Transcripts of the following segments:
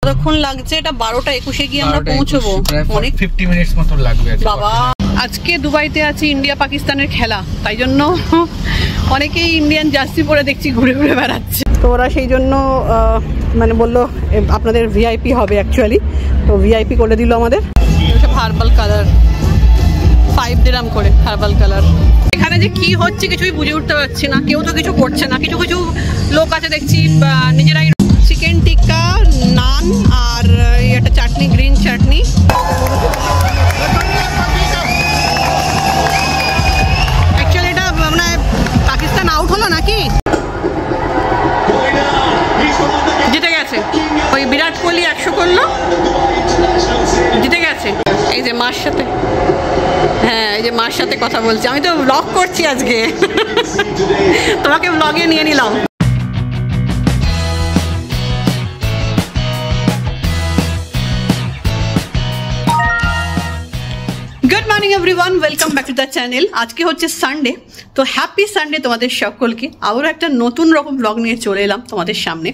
কতক্ষণ লাগছে? এটা 12টা 21-এ গিয়ে আমরা পৌঁছবো। অনেক 50 মিনিটস মতো লাগবে বাবা। আজকে দুবাইতে আছে ইন্ডিয়া পাকিস্তানের খেলা, তাই জন্য অনেকেই ইন্ডিয়ান জার্সি পরে দেখছি ঘুরে ঘুরে বেড়াচ্ছে। তো ওরা সেই জন্য মানে বললো আপনাদের ভিআইপি হবে অ্যাকচুয়ালি, তো ভিআইপি করে দিল আমাদের। হার্বাল কালার 5 দিরহাম করে হার্বাল কালার। এখানে যে কি হচ্ছে কিছুই বুঝে উঠতে পারছি না, কেউ তো কিছু করছে না। কিছু কিছু লোক আছে দেখছি নিজেরাই চিকেন টিক্কা, নান আর একটা চাটনি, গ্রিন চাটনি। অ্যাকচুয়ালি এটা মানে পাকিস্তান আউট হলো নাকি? জিতে গেছে ওই বিরাট কোহলি 100 করলো, জিতে গেছে। এই যে মার সাথে, হ্যাঁ এই যে মার সাথে কথা বলছি। আমি তো ব্লগ করছি আজকে, তোমাকে ব্লগে নিয়ে নিলাম। Good morning everyone, welcome back to the channel. আজকে হচ্ছে সানডে, তো হ্যাপি সানডে তোমাদের সকলকে। আবারও একটা নতুন রকম ব্লগ নিয়ে চলে এলাম তোমাদের সামনে।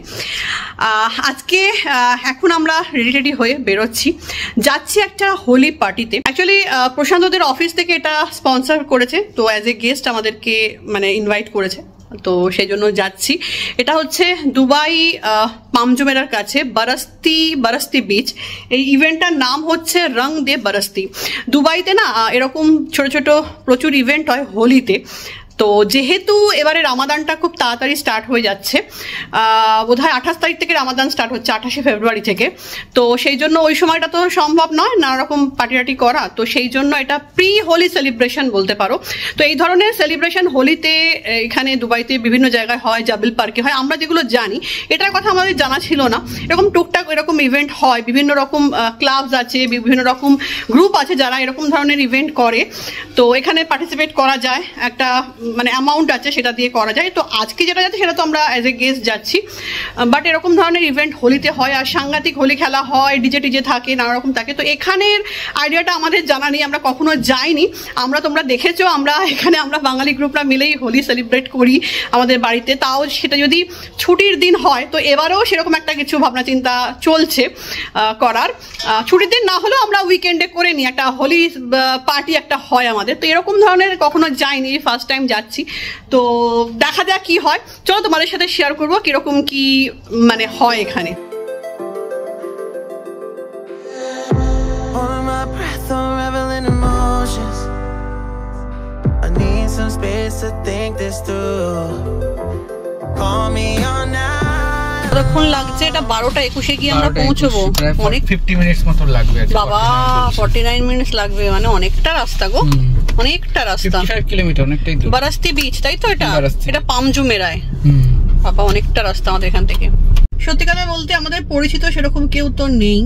আজকে এখন আমরা রেডি হয়ে বেরোচ্ছি, যাচ্ছি একটা হোলি পার্টিতে। অ্যাকচুয়ালি প্রশান্তদের অফিস থেকে এটা স্পন্সর করেছে, তো অ্যাজ এ গেস্ট আমাদেরকে মানে ইনভাইট করেছে, তো সেই জন্য যাচ্ছি। এটা হচ্ছে দুবাই পামজুমেরার কাছে বারাস্তি বিচ। এই ইভেন্টটার নাম হচ্ছে রং দে বারাস্তি। দুবাইতে না এরকম ছোট ছোট প্রচুর ইভেন্ট হয় হোলিতে। তো যেহেতু এবারে রামাদানটা খুব তাড়াতাড়ি স্টার্ট হয়ে যাচ্ছে, বোধহয় 28 তারিখ থেকে রামাদান স্টার্ট হচ্ছে, 28শে ফেব্রুয়ারি থেকে। তো সেই জন্য ওই সময়টা তো সম্ভব নয় নানা রকম পার্টি করা, তো সেই জন্য এটা প্রি হোলি সেলিব্রেশন বলতে পারো। তো এই ধরনের সেলিব্রেশন হোলিতে এখানে দুবাইতে বিভিন্ন জায়গায় হয়, জাবিল পার্কে হয়। আমরা যেগুলো জানি এটার কথা আমাদের জানা ছিল না। এরকম টুকটাক এরকম ইভেন্ট হয়, বিভিন্ন রকম ক্লাবস আছে, বিভিন্ন রকম গ্রুপ আছে যারা এরকম ধরনের ইভেন্ট করে। তো এখানে পার্টিসিপেট করা যায়, একটা মানে অ্যামাউন্ট আছে সেটা দিয়ে করা যায়। তো আজকে যেটা যাচ্ছে সেটা তো আমরা অ্যাজ এ গেস্ট যাচ্ছি, বাট এরকম ধরনের ইভেন্ট হোলিতে হয় আর সাংঘাতিক হোলি খেলা হয়, ডিজে টিজে থাকে, নানা রকম থাকে। তো এখানের আইডিয়াটা আমাদের জানা নেই, আমরা কখনো যাইনি। তোমরা দেখেছো আমরা এখানে আমরা বাঙালি গ্রুপরা মিলেই হোলি সেলিব্রেট করি আমাদের বাড়িতে, তাও সেটা যদি ছুটির দিন হয়। তো এবারেও সেরকম একটা কিছু ভাবনা চিন্তা চলছে করার। ছুটির দিন না হলেও আমরা উইকেন্ডে করে নিই, একটা হোলি পার্টি একটা হয় আমাদের। তো এরকম ধরনের কখনো যাইনি, ফার্স্ট টাইম যাচ্ছি। তো দেখা যাক কি হয়, চলো তোমাদের সাথে শেয়ার করবো কিরকম কি মানে হয় এখানে। কতক্ষণ লাগছে? এটা 12টা 21-এ গিয়ে আমরা পৌঁছবো। অনেক 50 মিনিটস মতো লাগবে বাবা। 49 মিনিটস লাগবে, মানে অনেকটা রাস্তা গো, অনেকটা রাস্তা। 55 কিলোমিটার, অনেকটাই দূর। বারাস্তি বিচ, তাই তো? এটা পামজুমেরায় বাবা, অনেকটা রাস্তা আমাদের এখান থেকে। সত্যি কথা বলতে আমাদের পরিচিত সেরকম কেউ তো নেই,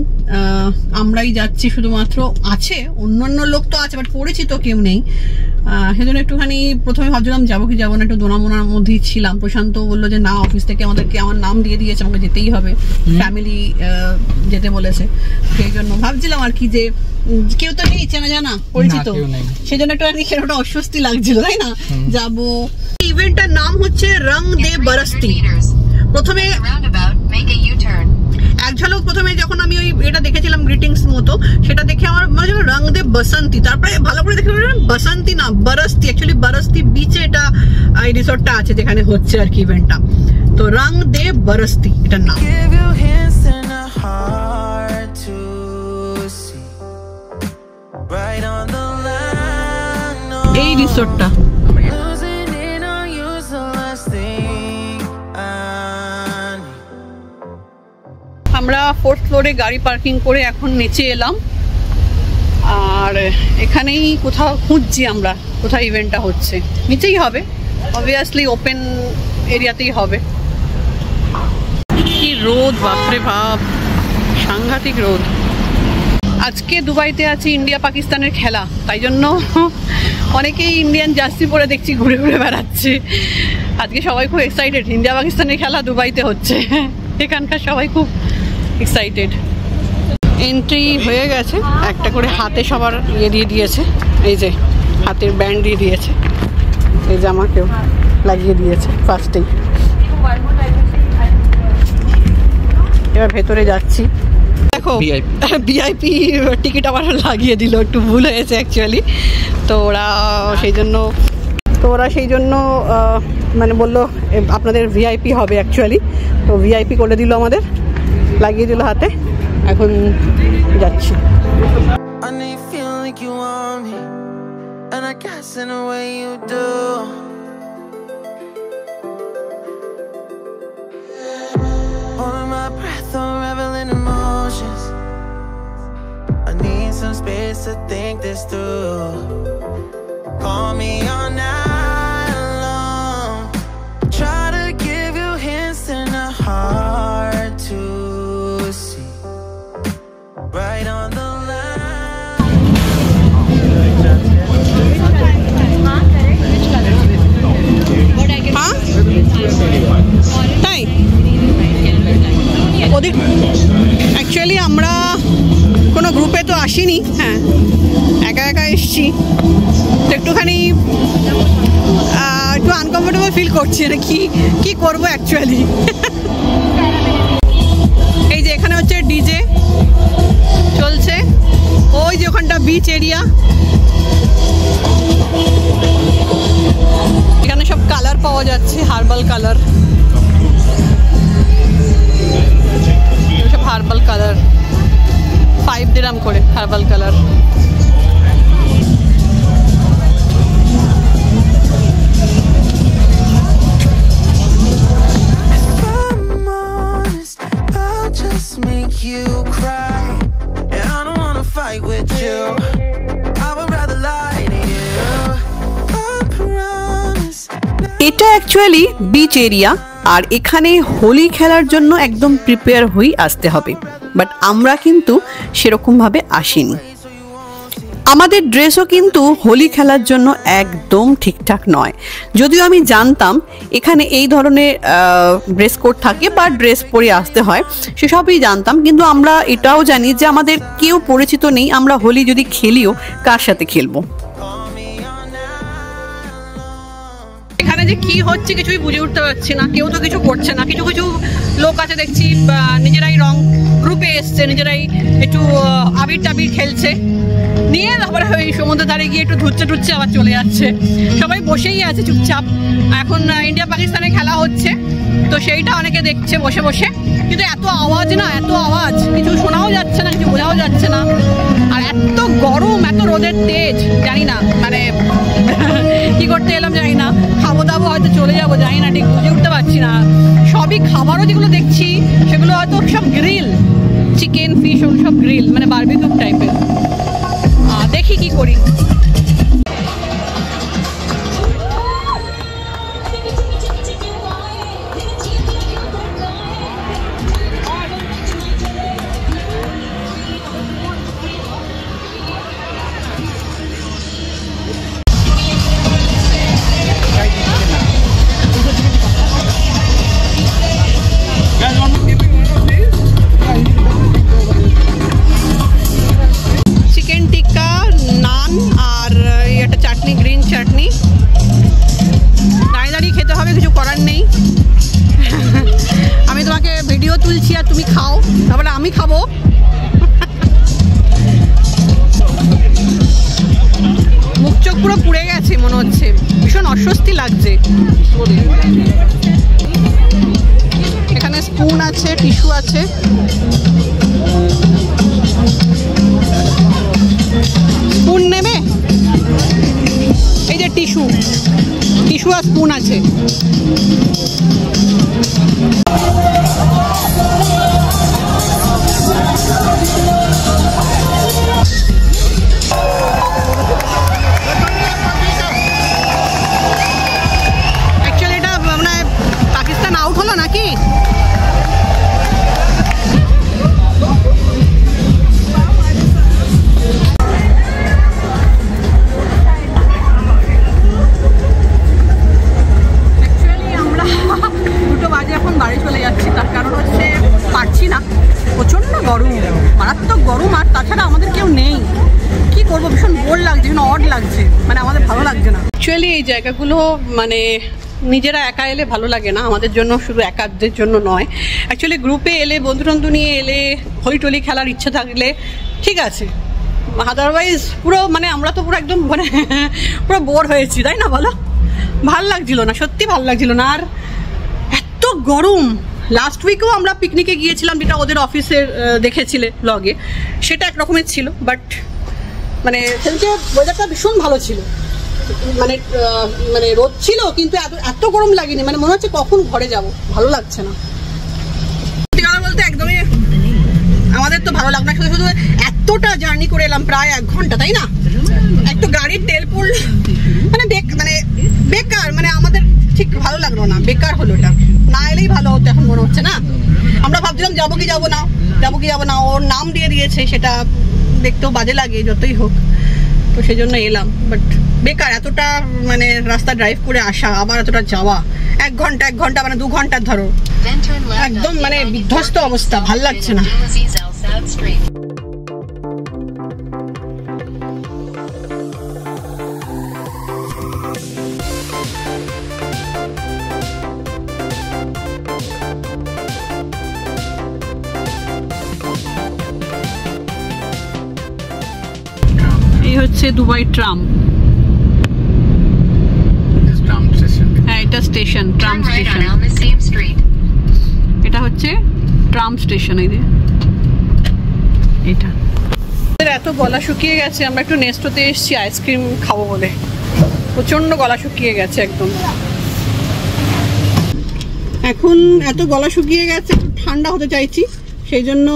আমরাই যাচ্ছি শুধুমাত্র। আছে অন্যান্য লোক তো আছে, বাট পরিচিত কেউ নেই। সেজন্য একটুখানি প্রথমে ভাবছিলাম যাবো কি যাবো না, একটু দোনামোনার মধ্যেই ছিলাম। প্রশান্ত বললো যে না, অফিস থেকে আমাদেরকে আমার নাম দিয়ে দিয়েছে, আমাকে যেতেই হবে, ফ্যামিলি যেতে বলেছে। সেই জন্য ভাবছিলাম আর কি যে কেউ তো নেই চেনা জানা পরিচিত, সেই জন্য একটু সেটা অস্বস্তি লাগছিল, তাই না? যাবো। ইভেন্টটার নাম হচ্ছে রং দে বারাস্তি। প্রথমে এক ঝলক প্রথমে যখন আমি ওই এটা দেখেছিলাম গ্রিটিংস মতো, সেটা দেখে আমার মনে হলো রং দে বসন্তি। তারপরে ভালো করে দেখে বসন্তি না, বারাস্তি। অ্যাকচুয়ালি বারাস্তি বিচে এটা এই রিসোর্টটা আছে যেখানে হচ্ছে আর কি ইভেন্টটা। তো রং দে বারাস্তি এটার নাম। এই রিসোর্টটা আমরা 4th ফ্লোরে গাড়ি পার্কিং করে এখন নিচে এলাম, আর এখানেই কোথাও খুঁজছি আমরা কোথায় ইভেন্টটা হচ্ছে। নিচেই হবে অবভিয়াসলি, ওপেন এরিয়াতেই হবে। কি রোদ বাপরে বাপ, সাংঘাতিক রোদ। আজকে দুবাইতে আছে ইন্ডিয়া পাকিস্তানের খেলা, তাই জন্য অনেকেই ইন্ডিয়ান জার্সি পরে দেখছি ঘুরে ঘুরে বেড়াচ্ছে। আজকে সবাই খুব এক্সাইটেড, ইন্ডিয়া পাকিস্তানের খেলা দুবাইতে হচ্ছে, এখানকার সবাই খুব এক্সাইটেড। এন্ট্রি হয়ে গেছে, একটা করে হাতে সবার ইয়ে দিয়ে দিয়েছে, এই যে হাতের ব্যান্ড দিয়ে দিয়েছে, এই যে আমাকেও লাগিয়ে দিয়েছে ফার্স্টেই। এবার ভেতরে যাচ্ছি। দেখো ভিআইপি টিকিট আবার লাগিয়ে দিল, একটু ভুল হয়েছে অ্যাকচুয়ালি। তো ওরা সেই জন্য মানে বললো আপনাদের ভিআইপি হবে অ্যাকচুয়ালি। তো ভিআইপি করে দিল, আমাদের লাগিয়ে দিল হাতে। এখন যাচ্ছি। Some space to think this through. Call me all night long. Try to give you hints and a hard to see. Right on the line. তাই ওদের অ্যাকচুয়ালি আমরা কোনো গ্রুপে তো আসিনি, হ্যাঁ একা একা এসছি। তো একটুখানি একটু আনকমফোর্টেবল ফিল করছি, না কি করবো অ্যাকচুয়ালি। এই যে এখানে হচ্ছে ডিজে চলছে, ওই যে ওখানটা বিচ এরিয়া, এখানে সব কালার পাওয়া যাচ্ছে, হার্বাল কালার, সব হার্বাল কালার 5 দিরাম করে হার্বাল কালার। এটা অ্যাকচুয়ালি বিচ এরিয়া, আর এখানে হোলি খেলার জন্য একদম প্রিপেয়ার হয়ে আসতে হবে। বাট আমরা কিন্তু সেরকমভাবে আসিনি। আমাদের ড্রেসও কিন্তু হোলি খেলার জন্য একদম ঠিকঠাক নয়। যদিও আমি জানতাম এখানে এই ধরনের ড্রেস কোড থাকে বা ড্রেস পরে আসতে হয়, সেসবই জানতাম, কিন্তু আমরা এটাও জানি যে আমাদের কেউ পরিচিত নেই। আমরা হোলি যদি খেলিও কার সাথে খেলবো? এখানে যে কি হচ্ছে কিছুই বুঝে উঠতে পারছি না, কেউ তো কিছু করছে না। কিছু কিছু লোক আছে দেখছি নিজেরাই রং গ্রুপে এসছে, নিজেরাই একটু আবির টাবির খেলছে, নিয়ে আবার ওই সমুদ্র ধারে গিয়ে একটু ধুচ্ছে আবার চলে যাচ্ছে। সবাই বসেই আছে চুপচাপ। এখন ইন্ডিয়া পাকিস্তানে খেলা হচ্ছে, তো সেইটা অনেকে দেখছে বসে বসে। কিন্তু এত আওয়াজ না, এত আওয়াজ, কিছু শোনাও যাচ্ছে না, কিছু বোঝাও যাচ্ছে না। আর এত গরম, এত রোদের তেজ, জানি না মানে কি করতে এলাম জানি না। খাবো দাবো হয়তো চলে যাবো, জানি না, ঠিক বুঝে উঠতে পারছি না। সবই খাবারও যেগুলো দেখছি সেগুলো হয়তো সব গ্রিল, চিকেন ফিশ ওগুলো সব গ্রিল, মানে বারবিকিউ টাইপের। দেখি কি করি। তুলছি আর তুমি খাও, তারপরে আমি খাবো। মুখ চোখ পুরো পুড়ে গেছে মনে হচ্ছে, ভীষণ অস্বস্তি লাগছে। এখানে স্পুন আছে, টিস্যু আছে। স্পুন নেবে? এই যে টিস্যু আর স্পুন আছে। মারাত্মক গরম, আর তাছাড়া আমাদের কেউ নেই, কি করবো, ভীষণ বোর লাগছে, ভীষণ অড লাগছে, মানে আমাদের ভালো লাগছে না। অ্যাকচুয়ালি এই জায়গাগুলো মানে নিজেরা একা এলে ভালো লাগে না, আমাদের জন্য শুধু একাদের জন্য নয়, অ্যাকচুয়ালি গ্রুপে এলে বন্ধুবান্ধব নিয়ে এলে হইটলি খেলার ইচ্ছে থাকলে ঠিক আছে, আদারওয়াইজ পুরো মানে আমরা তো পুরো একদম মানে পুরো বোর হয়েছি, তাই না বলো? ভাল লাগছিল না, সত্যি ভাল লাগছিল না। আর এত গরম, লাস্ট উইকেও আমরা পিকনিকে গিয়েছিলাম যেটা ওদের অফিসের দেখেছিলে ব্লগে, সেটা একরকমের ছিল, বাট মানে সেদিকে ওয়েদারটা ভীষণ ভালো ছিল, মানে মানে রোদ ছিল কিন্তু এত গরম লাগেনি, মানে মনে হচ্ছে কখন ঘরে যাব, ভালো লাগছে না সত্যি কথা বলতে একদমই। আমাদের তো ভালো লাগলো না, শুধু শুধু এতটা জার্নি করে এলাম প্রায় 1 ঘন্টা, তাই না? একটু গাড়ির তেল পড়ল মানে মানে বেকার, মানে আমাদের ঠিক ভালো লাগলো না, বেকার হলো, এটা না এলেই ভালো হতো এখন মনে হচ্ছে না। আমরা ভাবছিলাম যাবো কি যাবো না, ওর নাম দিয়ে দিয়েছে, সেটা দেখতেও বাজে লাগে যতই হোক, তো সেই জন্য এলাম, বাট বেকার এতটা মানে রাস্তা ড্রাইভ করে আসা, আবার এতটা যাওয়া, 1 ঘন্টা মানে 2 ঘন্টার ধরো, একদম মানে বিধ্বস্ত অবস্থা, ভাল লাগছে না। এই হচ্ছে দুবাই ট্রাম, হ্যাঁ এটা স্টেশন, ট্রাম স্টেশন, এটা হচ্ছে ট্রাম স্টেশন। এই যে এটা এত গলা শুকিয়ে গেছে, আমরা একটু নেস্টোতে এসেছি আইসক্রিম খাবো বলে, প্রচন্ড গলা শুকিয়ে গেছে একদম। এখন এত গলা শুকিয়ে গেছে, ঠান্ডা হতে চাইছি, সেই জন্য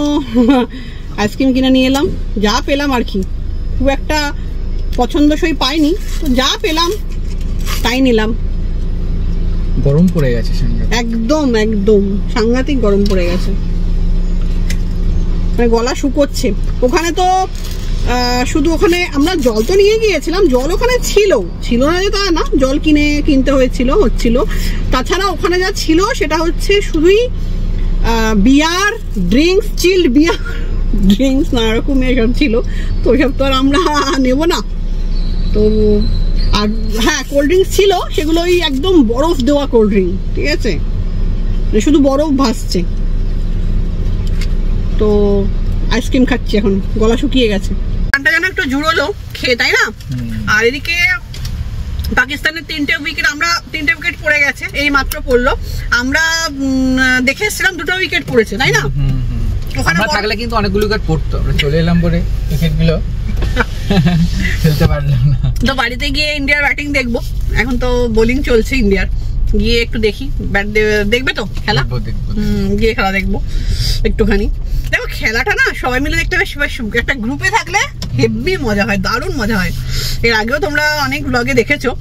আইসক্রিম কিনে নিয়ে এলাম, যা পেলাম আর কি, খুব একটা পছন্দসই পাইনি, তো যা পেলাম তাই নিলাম। গরম পড়ে গেছে একদম একদম সাংঘাতিক গরম পড়ে গেছে, মানে গলা শুকোচ্ছে। ওখানে তো শুধু ওখানে আমরা জল তো নিয়ে গিয়েছিলাম, জল ওখানে ছিল না যে তা না, জল কিনতে হচ্ছিল। তাছাড়া ওখানে যা ছিল সেটা হচ্ছে শুধুই বিয়ার, ড্রিঙ্কস, চিল্ড বিয়ার, ড্রিঙ্কস নানা রকমের সব ছিল, তো ওসব তো আর আমরা নেব না। তো আর হ্যাঁ কোল্ড ড্রিঙ্কস ছিল, সেগুলো ওই একদম বরফ দেওয়া কোল্ড ড্রিঙ্ক, ঠিক আছে, শুধু বরফ ভাসছে। তো আইসক্রিম খাচ্ছি এখন, গলা শুকিয়ে গেছে, ঠান্ডা যেন একটু জুড়লো খেয়ে, তাই না? আর এদিকে পাকিস্তানের 3টে উইকেট, আমরা 3টে উইকেট পড়ে গেছে, এই মাত্র পড়লো, আমরা দেখে এসেছিলাম 2টো উইকেট পড়েছে, তাই না? ওখানে থাকলে কিন্তু অনেকগুলো উইকেট পড়তো, আমরা চলে এলাম পরে উইকেট গুলো খেলতে পারলাম না। তো বাড়িতে গিয়ে ইন্ডিয়ার ব্যাটিং দেখবো, এখন তো বোলিং চলছে ইন্ডিয়ার, গিয়ে একটু দেখি, ব্যাট দেখবে তো খেলা, গিয়ে খেলা দেখবো একটুখানি। দেখো খেলাটা না সবাই মিলে দেখতে বেশ, একটা গ্রুপে থাকলে হেভি মজা হয়, দারুণ মজা হয়। এর আগেও তোমরা অনেক ব্লগে দেখেছো,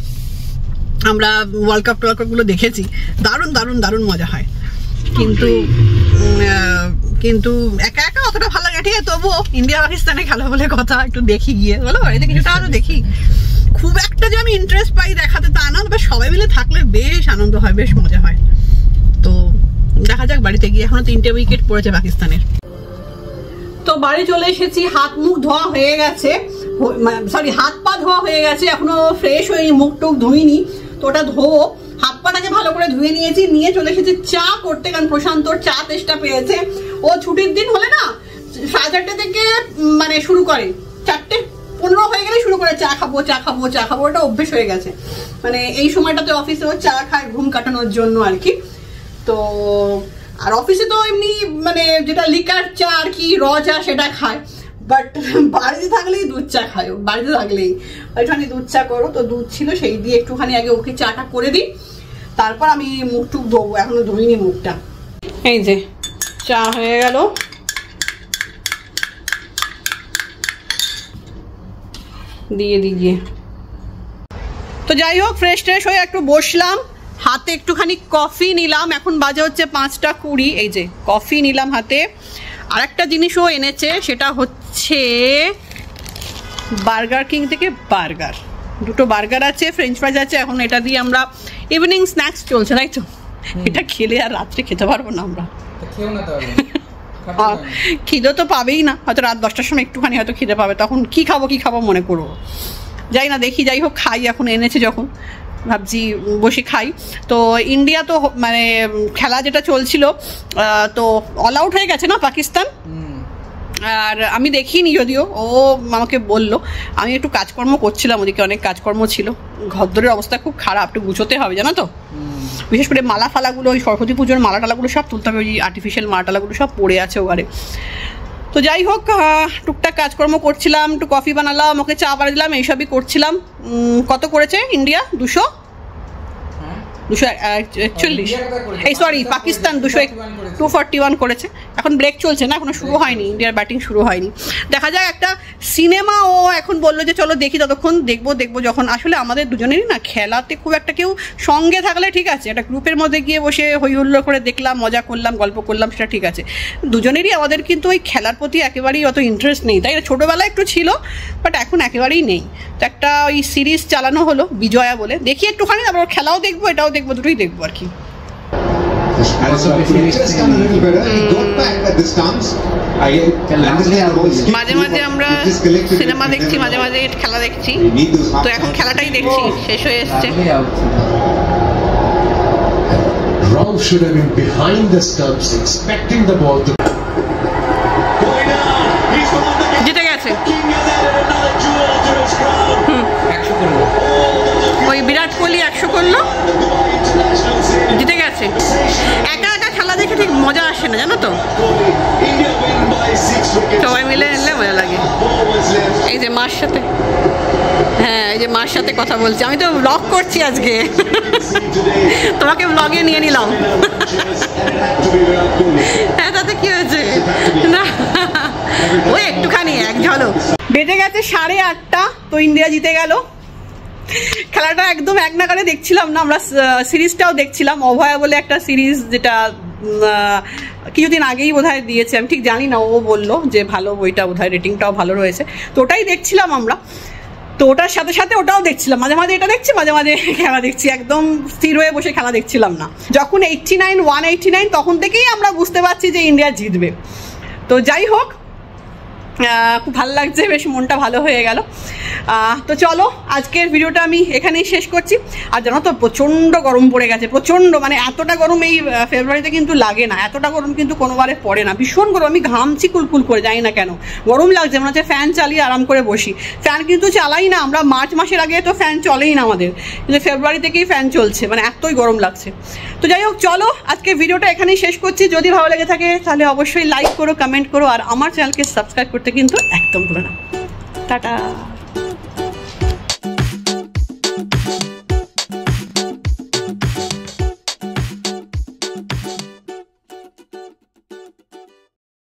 আমরা ওয়ার্ল্ড কাপ গুলো দেখেছি, দারুণ মজা হয়। কিন্তু একা একা অতটা ভালো লাগে, ঠিক আছে, তবুও ইন্ডিয়া পাকিস্তানে খেলা বলে কথা, একটু দেখি গিয়ে, বলো বাড়িতে কিছুটা হয়তো দেখি, খুব একটা যে আমি ইন্টারেস্ট পাই দেখাতে তা না, তবে সবাই মিলে থাকলে বেশ আনন্দ হয়, বেশ মজা হয়। তো দেখা যাক বাড়িতে গিয়ে, এখনো 3টে উইকেট পড়েছে পাকিস্তানের। তো বাড়ি চলে এসেছি, হাত মুখ ধোয়া হয়ে গেছে, সরি হাত পা ধোয়া হয়ে গেছে, এখনো ফ্রেশ হয়নি, মুখ টুক ধুইনি, তো ওটা ধোবো। হাত পাটাকে ভালো করে ধুয়ে নিয়েছি, নিয়ে চলে এসেছি চা করতে, কারণ প্রশান্তর চা তেষ্টা পেয়েছে। ও ছুটির দিন হলে না 4:30 থেকে মানে শুরু করে, 4:15 হয়ে গেলে শুরু করে চা খাবো, ওটা অভ্যেস হয়ে গেছে, মানে এই সময়টাতে অফিসে ও চা খায় ঘুম কাটানোর জন্য আর কি। তো আর অফিসে তো এমনি মানে যেটা লিকার চা আর কি, র চা সেটা খায়, বাট বাড়িতে থাকলেই দুধ চা খায়, বাড়িতে থাকলেই ওইখানে দুধ চা করো, তো দুধ ছিল সেই দিয়ে একটুখানি আগে ওকে চাটা করে দিই, তারপর আমি মুখ টুক ধোবো, এখনো ধুইনি মুখটা। এই যে চা হয়ে গেল, দিয়ে দিই। তো যাই হোক ফ্রেশ হয়ে একটু বসলাম, হাতে একটুখানি কফি নিলাম, এখন বাজে হচ্ছে 5:20, এই যে কফি নিলাম হাতে। আর একটা জিনিসও এনেছে, সেটা হচ্ছে বার্গার কিং থেকে বার্গার, 2টো বার্গার আছে, ফ্রেঞ্চ ফ্রাইজ আছে। এখন এটা দিয়ে আমরা ইভিনিং স্ন্যাক্স চলছে, তাই তো? এটা খেলে আর রাত্রে খেতে পারবো না আমরা, খিদে তো পাবেই না, হয়তো রাত 10টার সময় একটুখানি হয়তো খিদে পাবে, তখন কি খাবো মনে করবো, যাই না দেখি, যাই হোক খাই, এখন এনেছে যখন ভাবছি বসে খাই। তো ইন্ডিয়া তো মানে খেলা যেটা চলছিল তো অল আউট হয়ে গেছে না পাকিস্তান, আর আমি দেখিনি যদিও, ও আমাকে বললো। আমি একটু কাজকর্ম করছিলাম, ওদিকে অনেক কাজকর্ম ছিল, ঘরদোরের অবস্থা খুব খারাপ, একটু গুছোতে হবে জানো তো। বিশেষ করে মালা ফালাগুলো, ওই সরস্বতী পুজোর মালা টালাগুলো সব তুলতে হবে, ওই আর্টিফিশিয়াল মালা টালাগুলো সব পড়ে আছে ওখানে। তো যাই হোক, টুকটাক কাজকর্ম করছিলাম, একটু কফি বানালাম, ওকে চা বানিয়ে দিলাম, এইসবই করছিলাম। কত করেছে ইন্ডিয়া? 241, এই সরি পাকিস্তান 241 করেছে। এখন ব্রেক চলছে না, এখনো শুরু হয়নি, ইন্ডিয়ার ব্যাটিং শুরু হয়নি। দেখা যাক, একটা সিনেমা ও এখন বললো যে চলো দেখি, ততক্ষণ দেখবো যখন। আসলে আমাদের দুজনেরই না খেলাতে খুব একটা, কেউ সঙ্গে থাকলে ঠিক আছে, একটা গ্রুপের মধ্যে গিয়ে বসে হই হুল্লোড় করে দেখলাম, মজা করলাম, গল্প করলাম, সেটা ঠিক আছে। দুজনেরই আমাদের কিন্তু ওই খেলার প্রতি একেবারেই অত ইন্টারেস্ট নেই, তাই ছোটোবেলায় একটু ছিল, বাট এখন একেবারেই নেই। তো একটা ওই সিরিজ চালানো হলো বিজয়া বলে, দেখি একটুখানি, তারপর খেলাও দেখবো, এটাও দেখবো, দুটোই দেখবো আর কি। মাঝে মাঝে আমরা সিনেমা দেখছি, মাঝে মাঝে খেলা দেখছি, তো এখন খেলাটাই দেখছি, শেষ হয়ে এসছে। Rahul should have been behind the stumps, expecting the ball to. জিতে গেছে, ওই বিরাট কোহলি 100 করলো, জিতে গেছে। একা একা খেলা দেখে ঠিক মজা আসে না জানো তো, সবাই মিলে নিলে মজা লাগে। এই যে মার সাথে, হ্যাঁ এই যে মার সাথে কথা বলছি, আমি তো ব্লগ করছি আজকে, তোমাকে ব্লগে নিয়ে নিলাম। হ্যাঁ তাতে কি হয়েছে, না ওই একটুখানি এক ঝলক। বেজে গেছে 8:30, তো ইন্ডিয়া জিতে গেল। খেলাটা একদম এক নাগারে দেখছিলাম না আমরা, সিরিজটাও দেখছিলাম, অভয়া বলে একটা সিরিজ, যেটা কিছুদিন আগেই বোধহয় দিয়েছে, আমি ঠিক জানি না, ও বললো যে ভালো, বইটা বোধহয় রেটিংটাও ভালো রয়েছে, তো ওটাই দেখছিলাম আমরা। তো ওটার সাথে সাথে ওটাও দেখছিলাম, মাঝে মাঝে এটা দেখছি, মাঝে মাঝে খেলা দেখছি, একদম স্থির হয়ে বসে খেলা দেখছিলাম না। যখন 189 তখন থেকেই আমরা বুঝতে পারছি যে ইন্ডিয়া জিতবে। তো যাই হোক, খুব ভালো লাগছে, বেশ মনটা ভালো হয়ে গেল। তো চলো আজকের ভিডিওটা আমি এখানেই শেষ করছি। আর জানো তো প্রচণ্ড গরম পড়ে গেছে, প্রচণ্ড, মানে এতটা গরম এই ফেব্রুয়ারিতে কিন্তু লাগে না, এতটা গরম কিন্তু কোনোবারে পড়ে না, ভীষণ গরম। আমি ঘামছি কুলকুল করে, জানি না কেন গরম লাগছে, মনে হচ্ছে ফ্যান চালিয়ে আরাম করে বসি। ফ্যান কিন্তু চালাই না আমরা, মার্চ মাসের আগে তো ফ্যান চলেই না আমাদের, কিন্তু ফেব্রুয়ারি থেকেই ফ্যান চলছে, মানে এতই গরম লাগছে। তো যাই হোক, চলো আজকে ভিডিওটা এখানেই শেষ করছি। যদি ভালো লেগে থাকে তাহলে অবশ্যই লাইক করো, কমেন্ট করো, আর আমার চ্যানেলকে সাবস্ক্রাইব করতে কিন্তু একদম ভুলো না। টাটা।